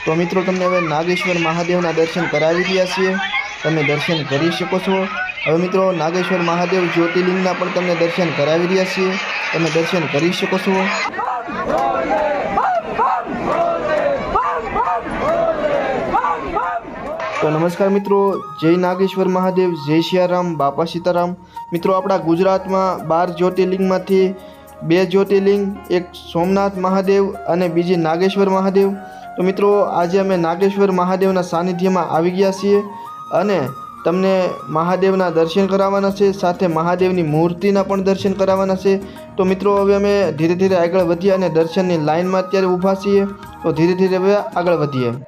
तो मित्रों तमने हवे नागेश्वर महादेवना दर्शन करावी दिया छे, तमे दर्शन करी शको छो। हवे मित्रों नागेश्वर महादेव ज्योतिर्लिंगना पण तमने दर्शन करावी दिया छे, तमे दर्शन करी शको छो। तो नमस्कार मित्रों, जय नागेश्वर महादेव, जय सियाराम, बापा सीताराम। मित्रों अपना गुजरात में 12 ज्योतिर्लिंग में 2 ज्योतिर्लिंग, एक सोमनाथ महादेव और बीजी नागेश्वर महादेव। तो मित्रों आज अमे नागेश्वर महादेवना सानिध्य में आवी गया छीए अने तमने महादेवना दर्शन करावाना छे, साथे महादेवनी मूर्तिना पण दर्शन करावाना छे। तो मित्रों हवे अमे धीरे धीरे आगळ वधीए अने दर्शननी लाइन में अत्यारे ऊभा छीए। तो धीरे धीरे हवे आगळ वधीए।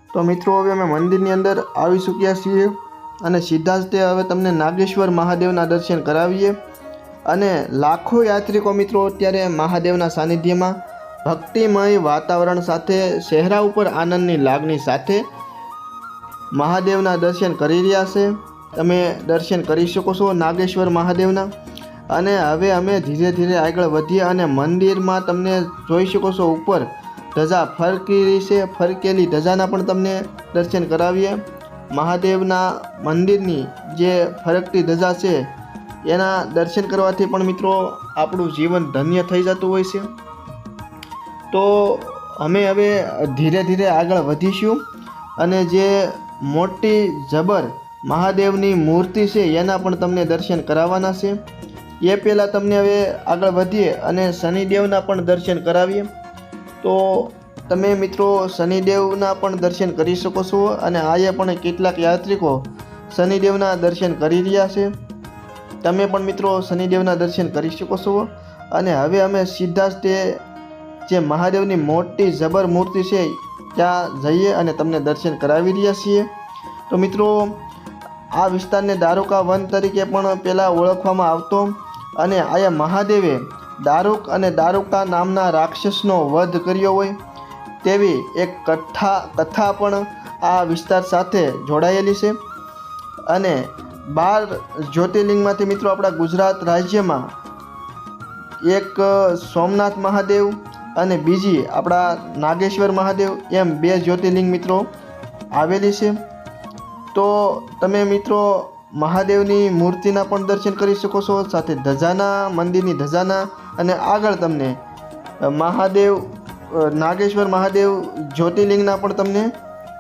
तो मित्रों हवे अमे मंदिरनी अंदर आवी चूक्या छीए अने सीधा ज ते हवे तमने नागेश्वर महादेवना दर्शन करावीए। अने लाखों यात्रिको मित्रों अत्यारे महादेवना सानिध्यमां भक्तिमय वातावरण साथे चेहरा उपर आनंदनी लागणी साथे महादेवना दर्शन करी रह्या छे। तमे दर्शन करी शको छो नागेश्वर महादेवना। अने हवे अमे धीरे धीरे आगळ वधीए अने मंदिरमां तमने जोई शको छो उपर धजा फरकी रही है, फरकेली धजाना पण तमने दर्शन करावीए। महादेवना मंदिरनी जे फरकती धजा छे एना दर्शन करवाथी पण मित्रों आपणुं जीवन धन्य थई जतुं होय छे। तो अमे हवे धीरे धीरे आगळ वधीशुं अने जे मोटी जबर महादेवनी मूर्ति छे एना पण तमने दर्शन करावाना छे। ए पहेला तमने हवे आगळ वधीए अने शनिदेवना पण दर्शन करावीए। तो तमे मित्रों शनिदेवना पण दर्शन करी शको छो अने आये पण केटलाक यात्रिको शनिदेवना दर्शन करी रह्या छे। तमे पण मित्रों शनिदेवना दर्शन करी शको छो। अने हवे अमे सीधा ज ते जे महादेवनी मोटी जबर मूर्ति छे त्यां जईए अने तमने दर्शन करावी रह्या छीए। तो मित्रों आ विस्तारने दारुका वन तरीके पण पहेला ओळखवामां आवतो अने आया महादेवे दारुक अने दारुका नामना राक्षसनो वध कर्यो होय तेवी एक कथा पण आ विस्तार साथे जोड़ायेली छे। अने 12 ज्योतिर्लिंगमांथी मित्रों आपणा गुजरात राज्यमां एक सोमनाथ महादेव अने बीजी आपणा नागेश्वर महादेव एम 2 ज्योतिर्लिंग मित्रों आवेली छे। तो तमे मित्रों महादेवनी मूर्तिना पण दर्शन करी शको छो, साथे धजाना मंदिरनी धजाना अने आगळ तमने महादेव नागेश्वर महादेव ज्योतिर्लिंगना पण तमने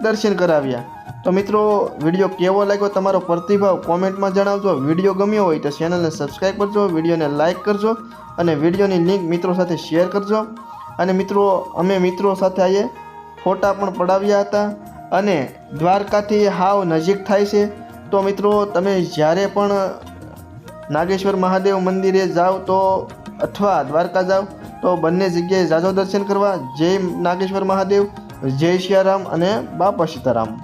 दर्शन कराव्या। तो मित्रों विडियो केवो लाग्यो तमारो प्रतिभाव कॉमेंट में जणावजो। विडियो गम्यो होय तो चेनलने सब्सक्राइब करजो, विडियोने लाइक करजो अने विडियोनी लिंक मित्रों साथे शेर करजो। अने मित्रों अमे मित्रों साथे आये फोटा पण पडाव्या हता अने द्वारकाथी हाव नजीक थाय छे। तो मित्रों तमे ज्यारे पण नागेश्वर महादेव मंदिरे जाओ तो अथवा द्वारका जाओ तो बंने जग्याए जाजो दर्शन करवा। जय नागेश्वर महादेव, जय सियाराम अने बापा सीताराम।